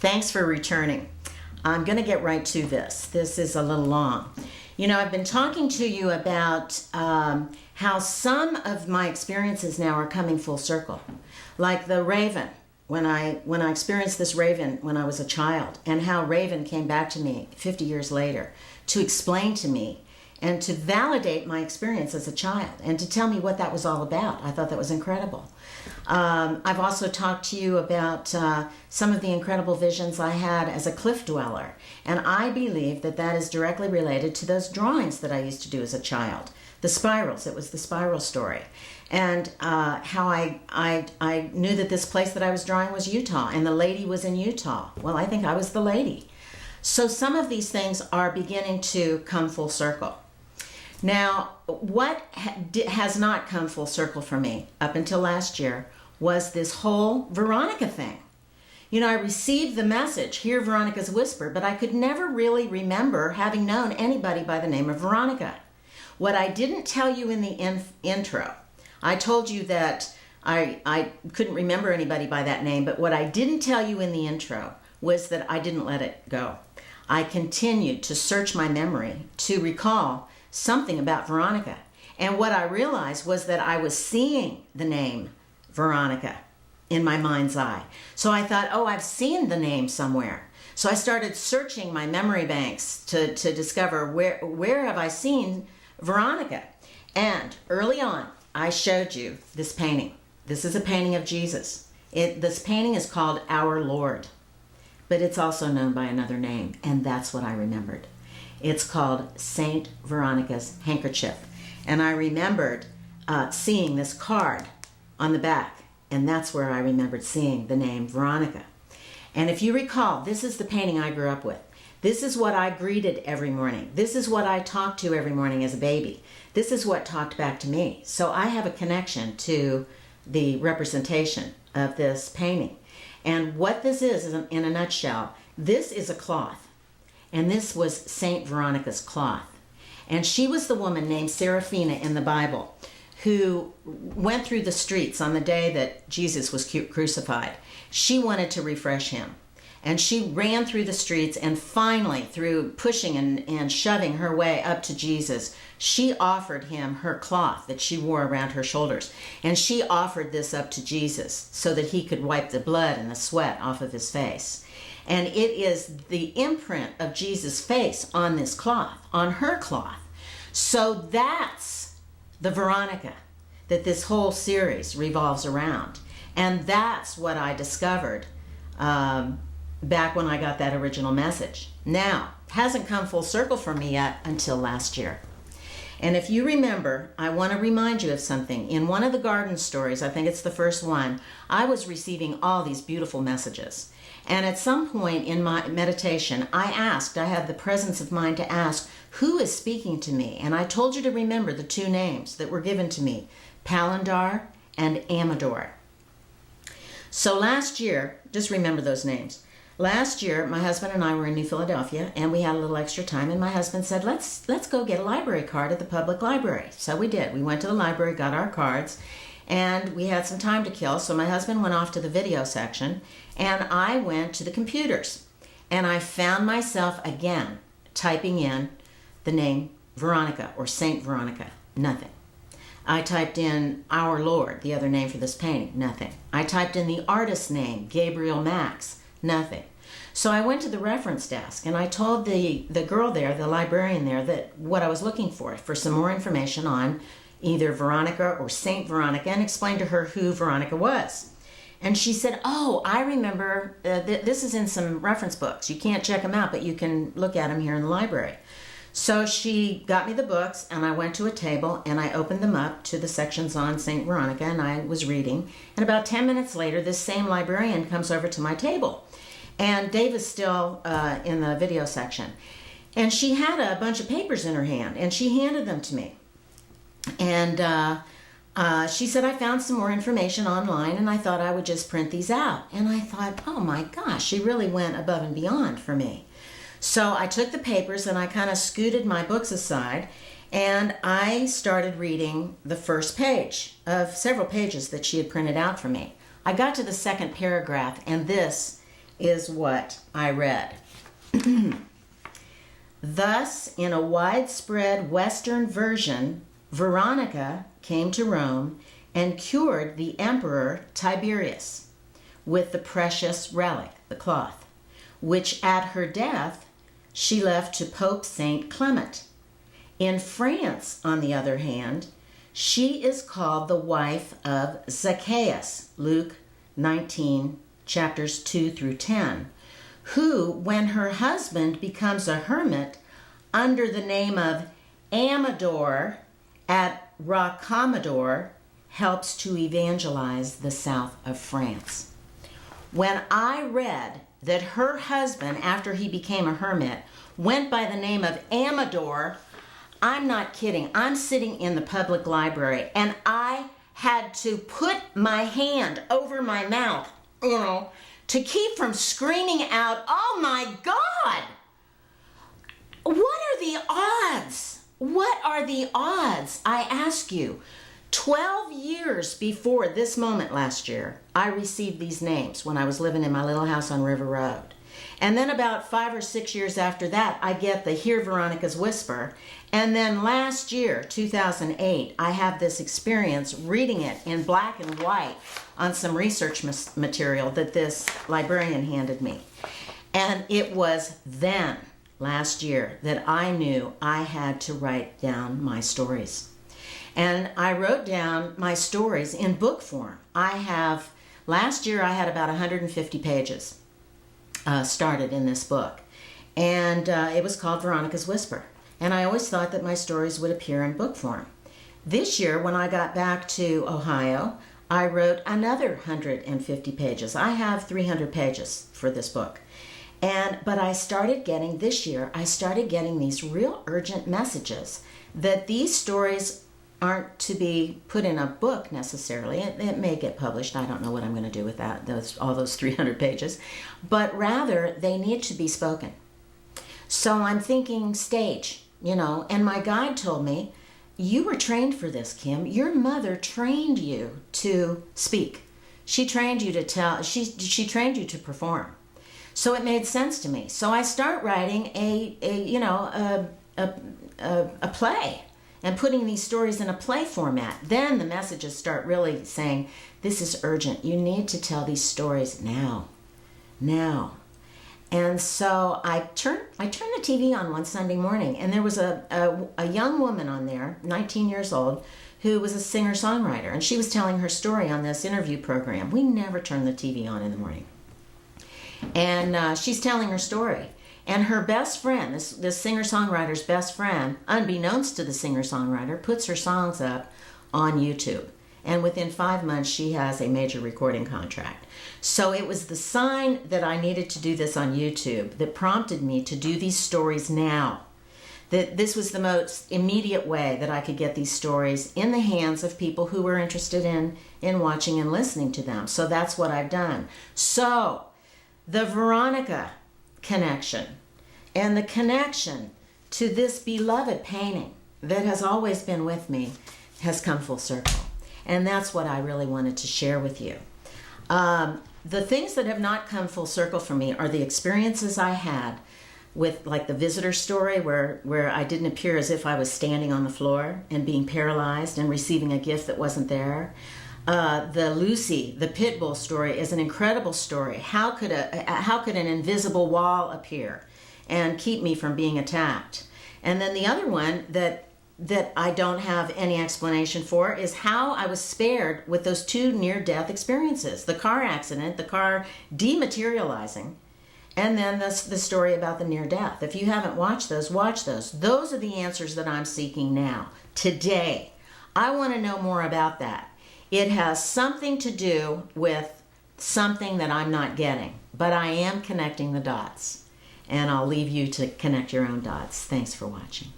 Thanks for returning. I'm going to get right to this. This is a little long. You know, I've been talking to you about how some of my experiences now are coming full circle. Like the raven, when I experienced this raven when I was a child, and how Raven came back to me 50 years later to explain to me and to validate my experience as a child and to tell me what that was all about. I thought that was incredible. I've also talked to you about some of the incredible visions I had as a cliff dweller, and I believe that that is directly related to those drawings that I used to do as a child. The spirals, it was the spiral story. And how I knew that this place that I was drawing was Utah, and the lady was in Utah. Well, I think I was the lady. So some of these things are beginning to come full circle. Now, what has not come full circle for me up until last year was this whole Veronica thing. You know, I received the message, hear Veronica's whisper, but I could never really remember having known anybody by the name of Veronica. What I didn't tell you in the intro, I told you that I couldn't remember anybody by that name, but what I didn't tell you in the intro was that I didn't let it go. I continued to search my memory to recall something about Veronica. And what I realized was that I was seeing the name Veronica in my mind's eye. So I thought, oh, I've seen the name somewhere. So I started searching my memory banks to discover where have I seen Veronica. And early on, I showed you this painting. This is a painting of Jesus. This painting is called Our Lord, but it's also known by another name, and that's what I remembered. It's called St. Veronica's Handkerchief. And I remembered seeing this card on the back, and that's where I remembered seeing the name Veronica. And if you recall, this is the painting I grew up with. This is what I greeted every morning. This is what I talked to every morning as a baby. This is what talked back to me. So I have a connection to the representation of this painting. And what this is in a nutshell, this is a cloth. And this was Saint Veronica's cloth. And she was the woman named Seraphina in the Bible who went through the streets on the day that Jesus was crucified. She wanted to refresh him. And she ran through the streets, and finally, through pushing and shoving her way up to Jesus, she offered him her cloth that she wore around her shoulders. And she offered this up to Jesus so that he could wipe the blood and the sweat off of his face. And it is the imprint of Jesus' face on this cloth, on her cloth. So that's the Veronica that this whole series revolves around. And that's what I discovered back when I got that original message. Now, hasn't come full circle for me yet until last year. And if you remember, I want to remind you of something. In one of the garden stories, I think it's the first one, I was receiving all these beautiful messages. And at some point in my meditation, I had the presence of mind to ask, who is speaking to me? And I told you to remember the two names that were given to me, Palandar and Amador. So last year, just remember those names. Last year, my husband and I were in New Philadelphia, and we had a little extra time, and my husband said, let's go get a library card at the public library. So we did. We went to the library, got our cards, and we had some time to kill, so my husband went off to the video section, and I went to the computers. And I found myself again typing in the name Veronica or Saint Veronica. Nothing. I typed in Our Lord, the other name for this painting. Nothing. I typed in the artist's name, Gabriel Max. Nothing. So I went to the reference desk, and I told the girl there, the librarian there, that what I was looking for some more information on either Veronica or Saint Veronica, and explained to her who Veronica was. And she said, oh, I remember, this is in some reference books. You can't check them out, but you can look at them here in the library. So she got me the books, and I went to a table, and I opened them up to the sections on Saint Veronica, and I was reading. And about 10 minutes later, this same librarian comes over to my table. And Dave is still in the video section. And she had a bunch of papers in her hand, and she handed them to me. And she said, I found some more information online, and I thought I would just print these out. And I thought, oh my gosh, she really went above and beyond for me. So I took the papers, and I kind of scooted my books aside, and I started reading the first page of several pages that she had printed out for me. I got to the second paragraph, and this is what I read. Thus, in a widespread Western version, Veronica came to Rome and cured the Emperor Tiberius with the precious relic, the cloth, which at her death she left to Pope St. Clement. In France, on the other hand, she is called the wife of Zacchaeus, Luke 19, chapters 2 through 10, who, when her husband becomes a hermit under the name of Amador at Rocamadour, helps to evangelize the south of France. When I read that her husband, after he became a hermit, went by the name of Amador, I'm not kidding. I'm sitting in the public library and I had to put my hand over my mouth, to keep from screaming out, "Oh my God! What are the odds? What are the odds?" I ask you. 12 years before this moment last year, I received these names when I was living in my little house on River Road. And then about 5 or 6 years after that, I get the Hear Veronica's Whisper. And then last year, 2008, I have this experience reading it in black and white on some research material that this librarian handed me. And it was then, last year, that I knew I had to write down my stories. And I wrote down my stories in book form. Last year I had about 150 pages started in this book. And it was called Veronica's Whisper. And I always thought that my stories would appear in book form. This year, when I got back to Ohio, I wrote another 150 pages. I have 300 pages for this book. But I started getting these real urgent messages that these stories aren't to be put in a book necessarily. It may get published. I don't know what I'm going to do with that, all those 300 pages. But rather, they need to be spoken. So I'm thinking stage, and my guide told me, "You were trained for this, Kim. Your mother trained you to speak. She trained you to tell, she trained you to perform." So it made sense to me. So I start writing a play and putting these stories in a play format. Then the messages start really saying, "This is urgent. You need to tell these stories now. And so I turned the TV on one Sunday morning, and there was a young woman on there, 19 years old, who was a singer-songwriter, and she was telling her story on this interview program. We never turn the TV on in the morning. And she's telling her story. And her best friend, this singer-songwriter's best friend, unbeknownst to the singer-songwriter, puts her songs up on YouTube. And within 5 months, she has a major recording contract. So it was the sign that I needed to do this on YouTube that prompted me to do these stories now. That this was the most immediate way that I could get these stories in the hands of people who were interested in watching and listening to them. So that's what I've done. So the Veronica connection and the connection to this beloved painting that has always been with me has come full circle. And that's what I really wanted to share with you. The things that have not come full circle for me are the experiences I had with, like, the visitor story where I didn't appear as if I was standing on the floor and being paralyzed and receiving a gift that wasn't there. The Lucy, the pit bull story is an incredible story. How could an invisible wall appear and keep me from being attacked? And then the other one that I don't have any explanation for is how I was spared with those 2 near-death experiences. The car accident, the car dematerializing, and then the story about the near-death. If you haven't watched those, watch those. Those are the answers that I'm seeking now, today. I want to know more about that. It has something to do with something that I'm not getting, but I am connecting the dots. And I'll leave you to connect your own dots. Thanks for watching.